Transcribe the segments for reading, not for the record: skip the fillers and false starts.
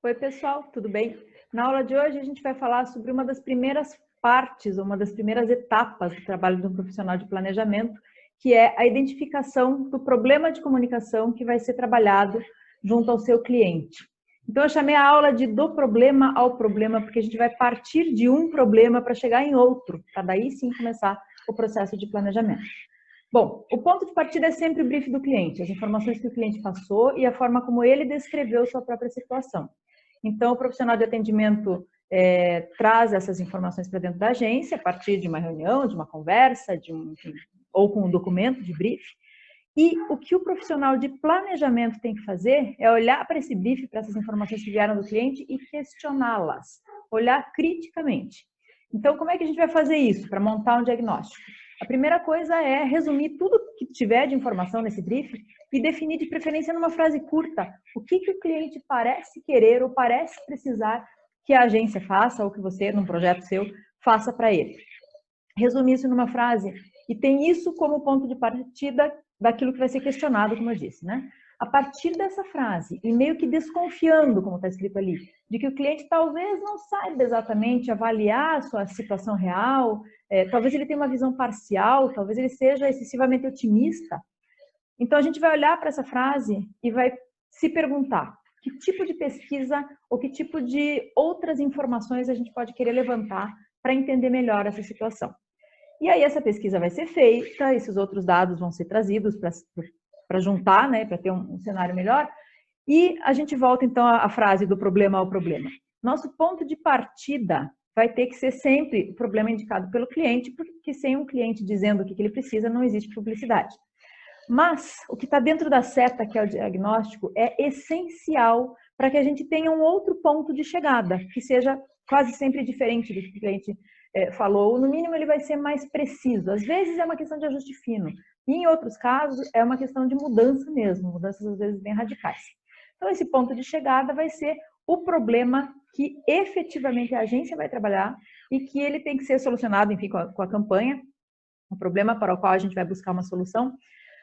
Oi, pessoal, tudo bem? Na aula de hoje a gente vai falar sobre uma das primeiras partes, uma das primeiras etapas do trabalho de um profissional de planejamento, que é a identificação do problema de comunicação que vai ser trabalhado junto ao seu cliente. Então eu chamei a aula de do problema ao problema, porque a gente vai partir de um problema para chegar em outro, para daí sim começar o processo de planejamento. Bom, o ponto de partida é sempre o brief do cliente, as informações que o cliente passou e a forma como ele descreveu sua própria situação. Então, o profissional de atendimento traz essas informações para dentro da agência, a partir de uma reunião, de uma conversa, enfim, ou com um documento de brief. E o que o profissional de planejamento tem que fazer é olhar para esse brief, para essas informações que vieram do cliente e questioná-las, olhar criticamente. Então, como é que a gente vai fazer isso para montar um diagnóstico? A primeira coisa é resumir tudo que tiver de informação nesse brief e definir de preferência numa frase curta o que o cliente parece querer ou parece precisar que a agência faça ou que você, num projeto seu, faça para ele. Resumir isso numa frase e tem isso como ponto de partida daquilo que vai ser questionado, como eu disse, né? A partir dessa frase, e meio que desconfiando, como está escrito ali, de que o cliente talvez não saiba exatamente avaliar a sua situação real, talvez ele tenha uma visão parcial, talvez ele seja excessivamente otimista. Então, a gente vai olhar para essa frase e vai se perguntar que tipo de pesquisa ou que tipo de outras informações a gente pode querer levantar para entender melhor essa situação. E aí essa pesquisa vai ser feita, esses outros dados vão ser trazidos para juntar, né, para ter um cenário melhor. E a gente volta então à frase do problema ao problema. Nosso ponto de partida vai ter que ser sempre o problema indicado pelo cliente, porque sem um cliente dizendo o que ele precisa, não existe publicidade. Mas o que está dentro da seta, que é o diagnóstico, é essencial para que a gente tenha um outro ponto de chegada, que seja quase sempre diferente do que o cliente falou. No mínimo, ele vai ser mais preciso. Às vezes é uma questão de ajuste fino. E em outros casos, é uma questão de mudança mesmo, mudanças às vezes bem radicais. Então, esse ponto de chegada vai ser o problema que efetivamente a agência vai trabalhar e que ele tem que ser solucionado, enfim, com a campanha, o problema para o qual a gente vai buscar uma solução.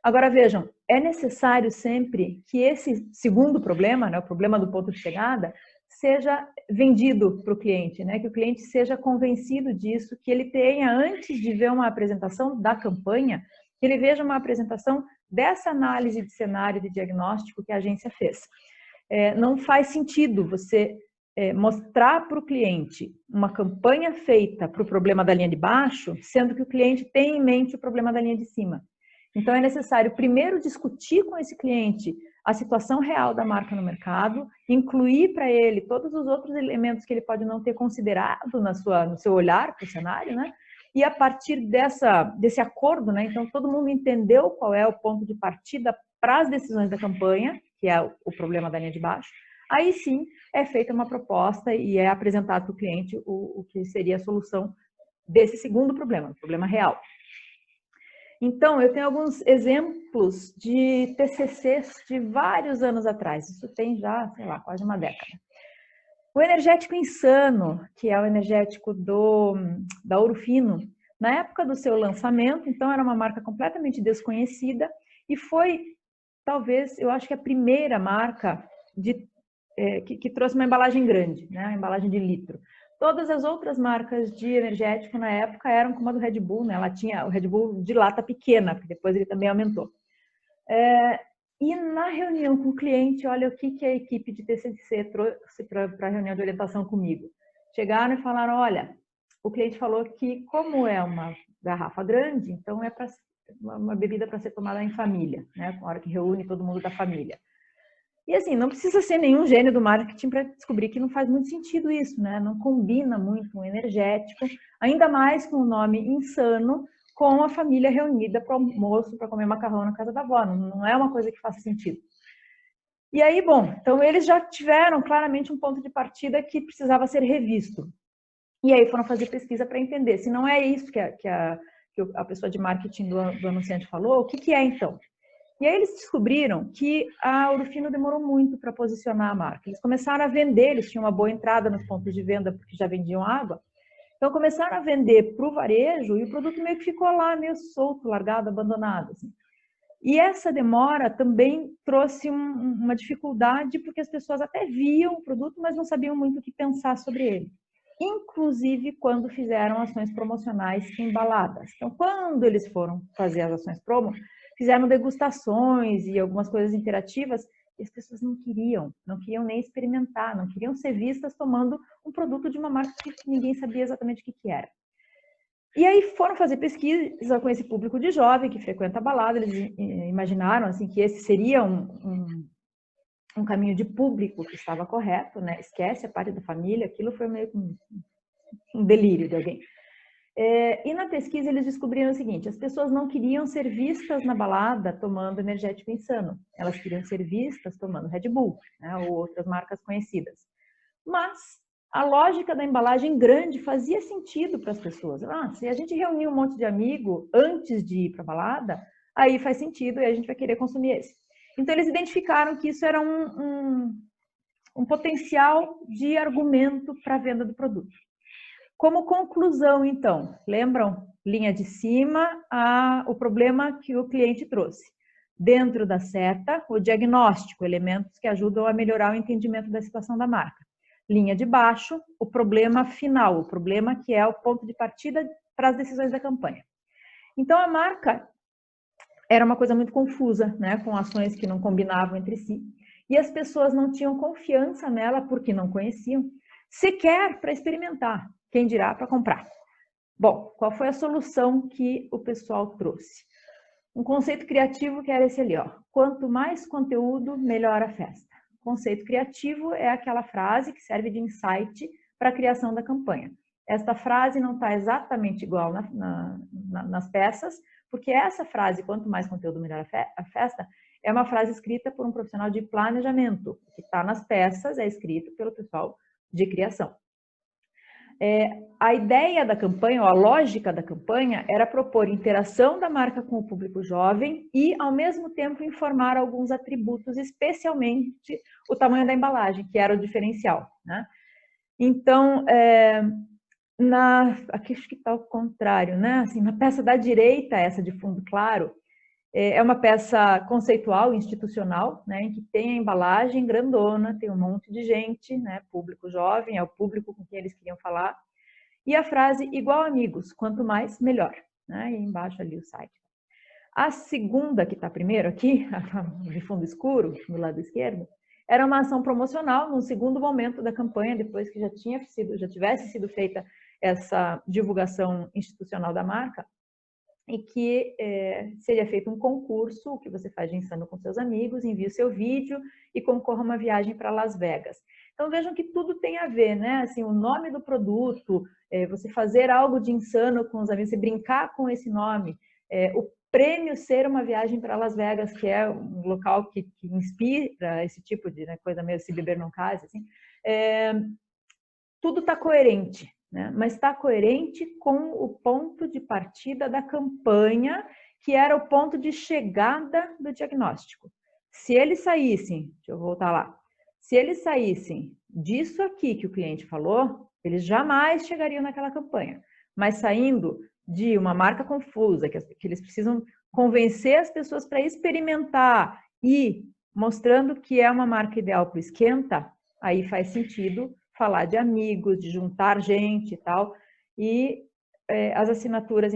Agora, vejam, é necessário sempre que esse segundo problema, né, o problema do ponto de chegada, seja vendido para o cliente, né, que o cliente seja convencido disso, que ele tenha, antes de ver uma apresentação da campanha, que ele veja uma apresentação dessa análise de cenário de diagnóstico que a agência fez. Não faz sentido você mostrar para o cliente uma campanha feita para o problema da linha de baixo, sendo que o cliente tem em mente o problema da linha de cima. Então, é necessário primeiro discutir com esse cliente a situação real da marca no mercado, incluir para ele todos os outros elementos que ele pode não ter considerado no seu olhar para o cenário, né? E a partir desse acordo, né? Então, todo mundo entendeu qual é o ponto de partida para as decisões da campanha, que é o problema da linha de baixo. Aí sim é feita uma proposta e é apresentado para o cliente o que seria a solução desse segundo problema, o problema real. Então, eu tenho alguns exemplos de TCCs de vários anos atrás. Isso tem já, sei lá, quase uma década. O energético Insano, que é o energético da Ouro Fino, na época do seu lançamento, então era uma marca completamente desconhecida e foi, talvez, eu acho que a primeira marca que trouxe uma embalagem grande, né? Uma embalagem de litro. Todas as outras marcas de energético na época eram como a do Red Bull, né? Ela tinha o Red Bull de lata pequena, porque depois ele também aumentou. E na reunião com o cliente, olha o que a equipe de TCC trouxe para a reunião de orientação comigo. Chegaram e falaram, olha, o cliente falou que como é uma garrafa grande, então é uma bebida para ser tomada em família, né? Na hora que reúne todo mundo da família. E assim, não precisa ser nenhum gênio do marketing para descobrir que não faz muito sentido isso, né? Não combina muito um energético, ainda mais com o nome Insano, com a família reunida para o almoço, para comer macarrão na casa da avó. Não é uma coisa que faça sentido. E aí, bom, então eles já tiveram claramente um ponto de partida que precisava ser revisto. E aí foram fazer pesquisa para entender se não é isso que a pessoa de marketing do anunciante falou, o que é então? E aí eles descobriram que a Ouro Fino demorou muito para posicionar a marca. Eles começaram a vender, eles tinham uma boa entrada nos pontos de venda porque já vendiam água. Então começaram a vender para o varejo e o produto meio que ficou lá, meio solto, largado, abandonado. Assim. E essa demora também trouxe uma dificuldade, porque as pessoas até viam o produto, mas não sabiam muito o que pensar sobre ele. Inclusive quando fizeram ações promocionais embaladas. Então, quando eles foram fazer as ações promo, fizeram degustações e algumas coisas interativas, e as pessoas não queriam nem experimentar, não queriam ser vistas tomando um produto de uma marca que ninguém sabia exatamente o que era. E aí foram fazer pesquisa com esse público de jovem que frequenta a balada, eles imaginaram assim, que esse seria um caminho de público que estava correto, né? Esquece a parte da família, aquilo foi meio que um delírio de alguém. E na pesquisa eles descobriram o seguinte: as pessoas não queriam ser vistas na balada tomando energético insano, elas queriam ser vistas tomando Red Bull, né? Ou outras marcas conhecidas. Mas a lógica da embalagem grande fazia sentido para as pessoas. Se a gente reunir um monte de amigo antes de ir para a balada, aí faz sentido e a gente vai querer consumir esse. Então eles identificaram que isso era um potencial de argumento para a venda do produto. Como conclusão, então, lembram? Linha de cima, o problema que o cliente trouxe. Dentro da seta, o diagnóstico, elementos que ajudam a melhorar o entendimento da situação da marca. Linha de baixo, o problema final, o problema que é o ponto de partida para as decisões da campanha. Então, a marca era uma coisa muito confusa, né, com ações que não combinavam entre si. E as pessoas não tinham confiança nela porque não conheciam, sequer para experimentar, quem dirá para comprar. Bom, qual foi a solução que o pessoal trouxe? Um conceito criativo que era esse ali, ó. Quanto mais conteúdo, melhor a festa. Conceito criativo é aquela frase que serve de insight para a criação da campanha. Esta frase não está exatamente igual nas peças, porque essa frase, quanto mais conteúdo, melhor a festa, é uma frase escrita por um profissional de planejamento. O que está nas peças é escrito pelo pessoal de criação. A ideia da campanha, ou a lógica da campanha, era propor interação da marca com o público jovem e, ao mesmo tempo, informar alguns atributos, especialmente o tamanho da embalagem, que era o diferencial, né? Então, aqui acho que está ao contrário, né? Assim, na peça da direita, essa de fundo claro, é uma peça conceitual, institucional, né, em que tem a embalagem grandona, tem um monte de gente, né, público jovem, é o público com quem eles queriam falar, e a frase igual amigos, quanto mais, melhor, né, e embaixo ali o site. A segunda, que está primeiro aqui, de fundo escuro, no lado esquerdo, era uma ação promocional no segundo momento da campanha, depois que já tivesse sido feita essa divulgação institucional da marca, e que seria feito um concurso, o que você faz de insano com seus amigos, envie o seu vídeo e concorra a uma viagem para Las Vegas. Então vejam que tudo tem a ver, né? Assim, o nome do produto, você fazer algo de insano com os amigos, você brincar com esse nome, o prêmio ser uma viagem para Las Vegas, que é um local que inspira esse tipo de, né, coisa meio se beber não case, assim, tudo está coerente. Né? Mas está coerente com o ponto de partida da campanha, que era o ponto de chegada do diagnóstico. Se eles saíssem, deixa eu voltar lá, se eles saíssem disso aqui que o cliente falou, eles jamais chegariam naquela campanha. Mas saindo de uma marca confusa, que eles precisam convencer as pessoas para experimentar e mostrando que é uma marca ideal para o esquenta, aí faz sentido falar de amigos, de juntar gente e tal, e as assinaturas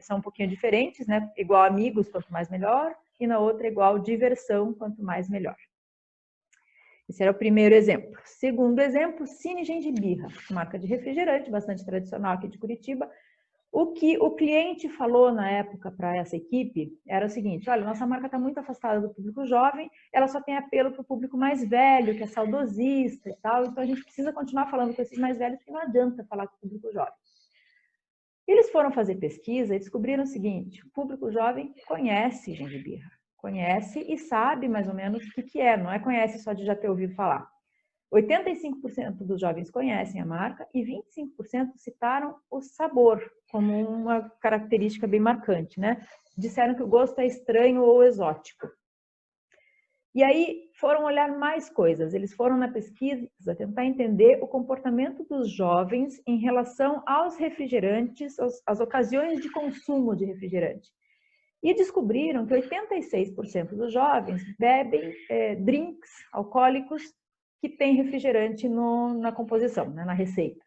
são um pouquinho diferentes, né? Igual amigos, quanto mais melhor, e na outra igual diversão, quanto mais melhor. Esse era o primeiro exemplo. Segundo exemplo, Cine Gengibirra, marca de refrigerante, bastante tradicional aqui de Curitiba. O que o cliente falou na época para essa equipe era o seguinte: olha, nossa marca está muito afastada do público jovem, ela só tem apelo para o público mais velho, que é saudosista e tal, então a gente precisa continuar falando com esses mais velhos, porque não adianta falar com o público jovem. Eles foram fazer pesquisa e descobriram o seguinte: o público jovem conhece Gengibirra, conhece e sabe mais ou menos o que é, não é conhece só de já ter ouvido falar. 85% dos jovens conhecem a marca e 25% citaram o sabor como uma característica bem marcante, né? Disseram que o gosto é estranho ou exótico. E aí foram olhar mais coisas. Eles foram na pesquisa tentar entender o comportamento dos jovens em relação aos refrigerantes, às ocasiões de consumo de refrigerante. E descobriram que 86% dos jovens bebem drinks alcoólicos que têm refrigerante na composição, né, na receita.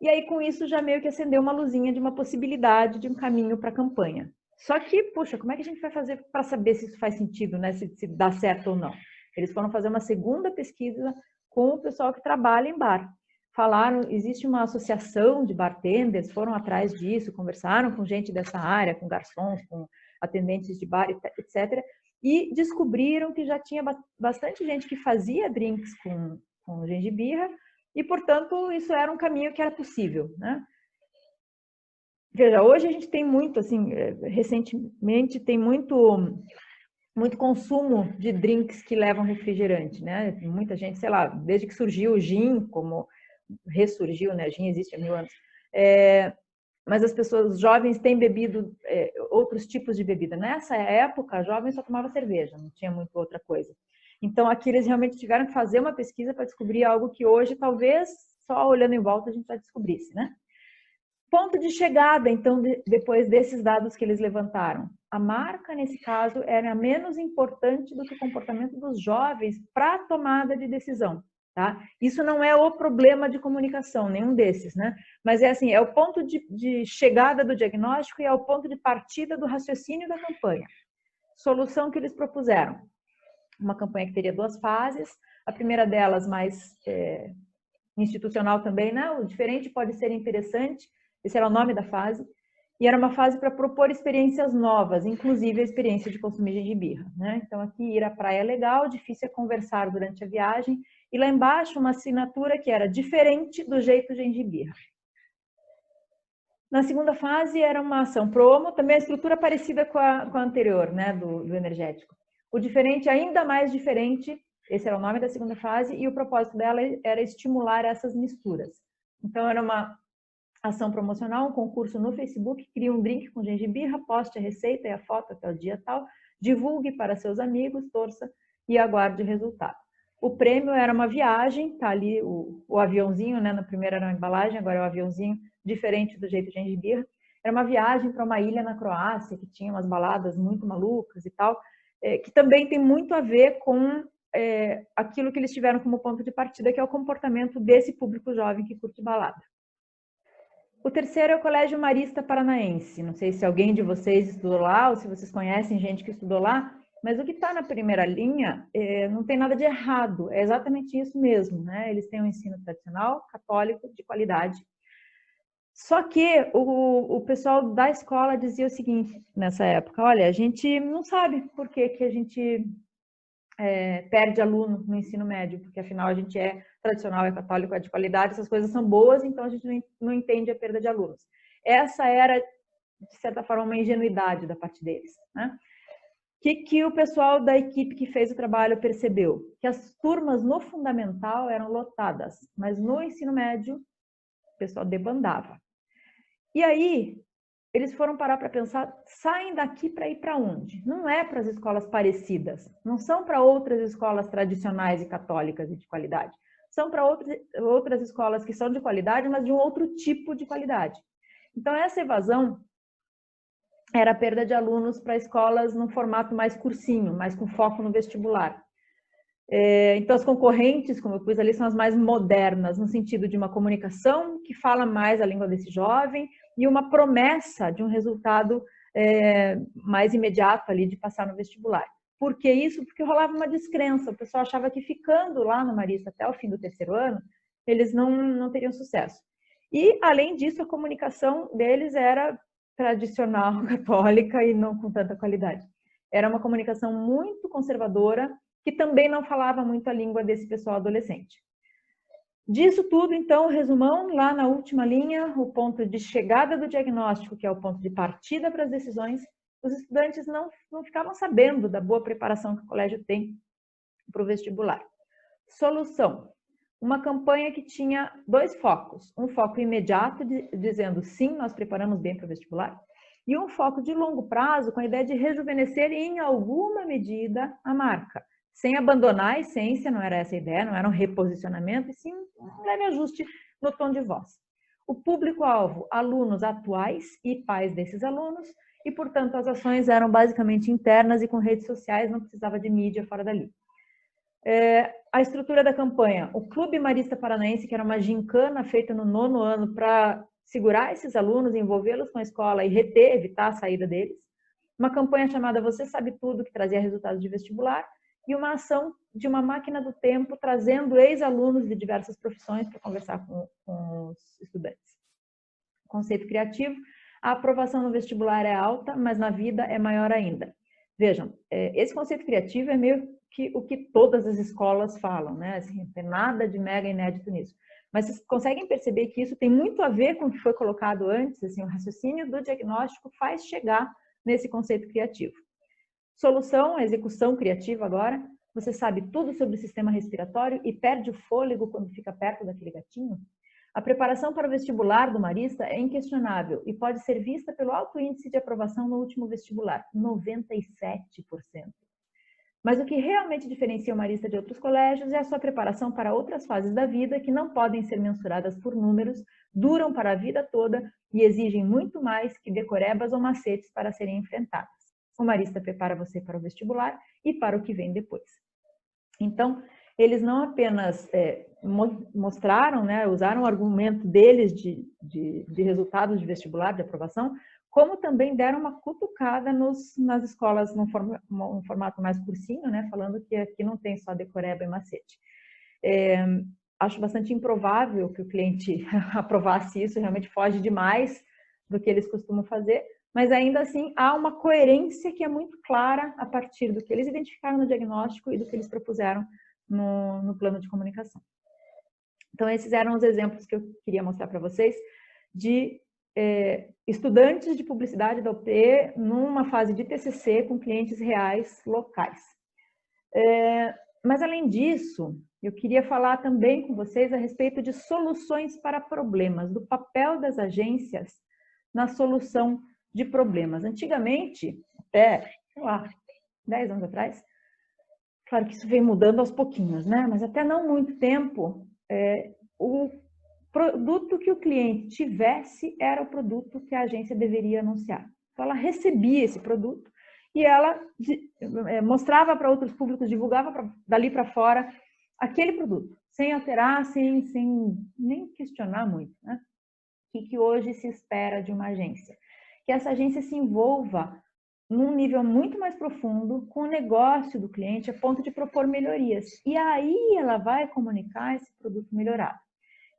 E aí, com isso, já meio que acendeu uma luzinha de uma possibilidade de um caminho para a campanha. Só que, puxa, como é que a gente vai fazer para saber se isso faz sentido, né? Se dá certo ou não? Eles foram fazer uma segunda pesquisa com o pessoal que trabalha em bar. Falaram, existe uma associação de bartenders, foram atrás disso, conversaram com gente dessa área, com garçons, com atendentes de bar, etc. E descobriram que já tinha bastante gente que fazia drinks com gengibirra, e, portanto, isso era um caminho que era possível, né? Veja, hoje a gente tem muito, assim, recentemente tem muito consumo de drinks que levam refrigerante, né? Muita gente, sei lá, desde que surgiu o gin, como ressurgiu, né? Gin existe há 1000 anos. Mas as pessoas, os jovens têm bebido outros tipos de bebida. Nessa época, jovens só tomavam cerveja, não tinha muito outra coisa. Então, aqui eles realmente tiveram que fazer uma pesquisa para descobrir algo que hoje, talvez, só olhando em volta, a gente já descobrisse, né? Ponto de chegada, então, depois desses dados que eles levantaram. A marca, nesse caso, era menos importante do que o comportamento dos jovens para a tomada de decisão, tá? Isso não é o problema de comunicação, nenhum desses, né? Mas é assim, é o ponto de chegada do diagnóstico e é o ponto de partida do raciocínio da campanha. Solução que eles propuseram. Uma campanha que teria 2 fases. A primeira delas, mais institucional também, né? O diferente pode ser interessante. Esse era o nome da fase. E era uma fase para propor experiências novas, inclusive a experiência de consumir gengibirra, né? Então, aqui ir à praia é legal, difícil é conversar durante a viagem. E lá embaixo, uma assinatura que era diferente do jeito gengibirra. Na segunda fase, era uma ação promo, também a estrutura parecida com a anterior, né? Do energético. O diferente, ainda mais diferente, esse era o nome da segunda fase, e o propósito dela era estimular essas misturas. Então, era uma ação promocional, um concurso no Facebook, cria um drink com gengibirra, poste a receita e a foto até o dia tal, divulgue para seus amigos, torça e aguarde o resultado. O prêmio era uma viagem, tá ali o aviãozinho, né? Na primeira era uma embalagem, agora é o aviãozinho, diferente do jeito gengibirra. Era uma viagem para uma ilha na Croácia, que tinha umas baladas muito malucas e tal, que também tem muito a ver com aquilo que eles tiveram como ponto de partida, que é o comportamento desse público jovem que curte balada. O terceiro é o Colégio Marista Paranaense. Não sei se alguém de vocês estudou lá ou se vocês conhecem gente que estudou lá, mas o que está na primeira linha não tem nada de errado, é exatamente isso mesmo, né? Eles têm um ensino tradicional, católico, de qualidade. Só que o pessoal da escola dizia o seguinte, nessa época, olha, a gente não sabe por que a gente perde aluno no ensino médio, porque afinal a gente é tradicional, é católico, é de qualidade, essas coisas são boas, então a gente não entende a perda de alunos. Essa era, de certa forma, uma ingenuidade da parte deles, né? Que o pessoal da equipe que fez o trabalho percebeu? Que as turmas no fundamental eram lotadas, mas no ensino médio o pessoal debandava. E aí, eles foram parar para pensar, saem daqui para ir para onde? Não é para as escolas parecidas, não são para outras escolas tradicionais e católicas e de qualidade. São para outras escolas que são de qualidade, mas de um outro tipo de qualidade. Então, essa evasão era a perda de alunos para escolas num formato mais cursinho, mais com foco no vestibular. Então, as concorrentes, como eu pus ali, são as mais modernas, no sentido de uma comunicação que fala mais a língua desse jovem e uma promessa de um resultado mais imediato ali de passar no vestibular. Por que isso? Porque rolava uma descrença. O pessoal achava que ficando lá no Marista até o fim do terceiro ano, eles não teriam sucesso. E, além disso, a comunicação deles era tradicional, católica e não com tanta qualidade. Era uma comunicação muito conservadora, que também não falava muito a língua desse pessoal adolescente. Disso tudo, então, resumão, lá na última linha, o ponto de chegada do diagnóstico, que é o ponto de partida para as decisões, os estudantes não ficavam sabendo da boa preparação que o colégio tem para o vestibular. Solução, uma campanha que tinha 2 focos, um foco imediato, dizendo sim, nós preparamos bem para o vestibular, e um foco de longo prazo, com a ideia de rejuvenescer em alguma medida a marca, sem abandonar a essência, não era essa a ideia, não era um reposicionamento, e sim um leve ajuste no tom de voz. O público-alvo, alunos atuais e pais desses alunos, e, portanto, as ações eram basicamente internas e com redes sociais, não precisava de mídia fora dali. A estrutura da campanha, o Clube Marista Paranaense, que era uma gincana feita no 9º ano para segurar esses alunos, envolvê-los com a escola e reter, evitar a saída deles. Uma campanha chamada Você Sabe Tudo, que trazia resultados de vestibular, e uma ação de uma máquina do tempo, trazendo ex-alunos de diversas profissões para conversar com os estudantes. Conceito criativo, a aprovação no vestibular é alta, mas na vida é maior ainda. Vejam, esse conceito criativo é meio que o que todas as escolas falam, né? Assim, não tem nada de mega inédito nisso. Mas vocês conseguem perceber que isso tem muito a ver com o que foi colocado antes, assim, o raciocínio do diagnóstico faz chegar nesse conceito criativo. Solução, a execução criativa agora, você sabe tudo sobre o sistema respiratório e perde o fôlego quando fica perto daquele gatinho? A preparação para o vestibular do Marista é inquestionável e pode ser vista pelo alto índice de aprovação no último vestibular, 97%. Mas o que realmente diferencia o Marista de outros colégios é a sua preparação para outras fases da vida que não podem ser mensuradas por números, duram para a vida toda e exigem muito mais que decorebas ou macetes para serem enfrentadas. O Marista prepara você para o vestibular e para o que vem depois. Então, eles não apenas mostraram, né, usaram o argumento deles de resultados de vestibular, de aprovação, como também deram uma cutucada nas escolas num formato mais cursinho, né, falando que aqui não tem só decoreba e macete. Acho bastante improvável que o cliente aprovasse isso, realmente foge demais do que eles costumam fazer, mas ainda assim há uma coerência que é muito clara a partir do que eles identificaram no diagnóstico e do que eles propuseram no plano de comunicação. Então, esses eram os exemplos que eu queria mostrar para vocês de estudantes de publicidade da UP numa fase de TCC com clientes reais locais. Mas, além disso, eu queria falar também com vocês a respeito de soluções para problemas, do papel das agências na solução de problemas. Antigamente, até, sei lá, 10 anos atrás, claro que isso vem mudando aos pouquinhos, né? Mas até não muito tempo, o produto que o cliente tivesse era o produto que a agência deveria anunciar. Então, ela recebia esse produto e ela mostrava para outros públicos, divulgava dali para fora aquele produto, sem alterar, sem nem questionar muito, né? O que hoje se espera de uma agência? Que essa agência se envolva num nível muito mais profundo com o negócio do cliente a ponto de propor melhorias. E aí ela vai comunicar esse produto melhorado.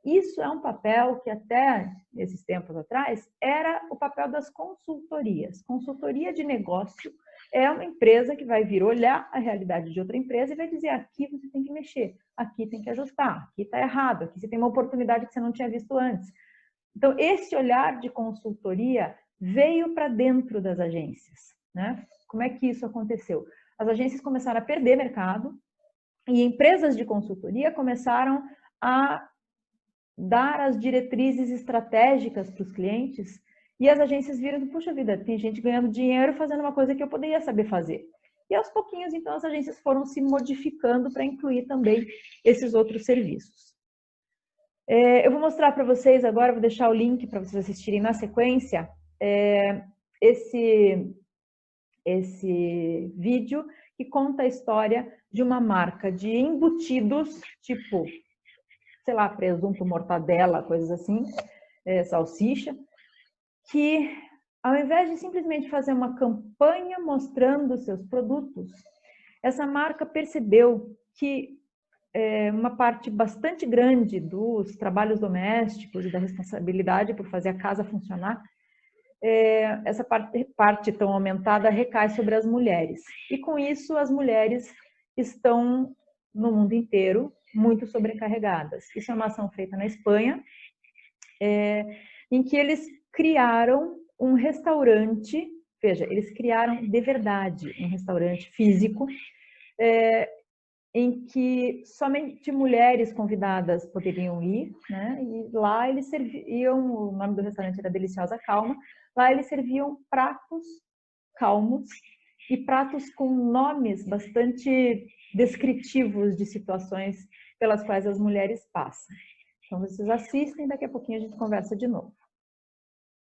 Isso é um papel que até esses tempos atrás era o papel das consultorias. Consultoria de negócio é uma empresa que vai vir olhar a realidade de outra empresa e vai dizer: aqui você tem que mexer, aqui tem que ajustar, aqui está errado, aqui você tem uma oportunidade que você não tinha visto antes. Então, esse olhar de consultoria veio para dentro das agências, né? Como é que isso aconteceu? As agências começaram a perder mercado e empresas de consultoria começaram a dar as diretrizes estratégicas para os clientes e as agências viram: puxa vida, tem gente ganhando dinheiro fazendo uma coisa que eu poderia saber fazer. E aos pouquinhos, então, as agências foram se modificando para incluir também esses outros serviços. Eu vou mostrar para vocês agora, vou deixar o link para vocês assistirem na sequência, esse vídeo que conta a história de uma marca de embutidos, tipo, sei lá, presunto, mortadela, coisas assim, salsicha, que ao invés de simplesmente fazer uma campanha mostrando os seus produtos, essa marca percebeu que uma parte bastante grande dos trabalhos domésticos e da responsabilidade por fazer a casa funcionar, essa parte tão aumentada recai sobre as mulheres. E com isso, as mulheres estão no mundo inteiro muito sobrecarregadas. Isso é uma ação feita na Espanha, em que eles criaram um restaurante, veja, eles criaram de verdade um restaurante físico, em que somente mulheres convidadas poderiam ir, né? E lá eles serviam, o nome do restaurante era Deliciosa Calma, lá eles serviam pratos calmos e pratos com nomes bastante descritivos de situações pelas quais as mulheres passam. Então vocês assistem, daqui a pouquinho a gente conversa de novo.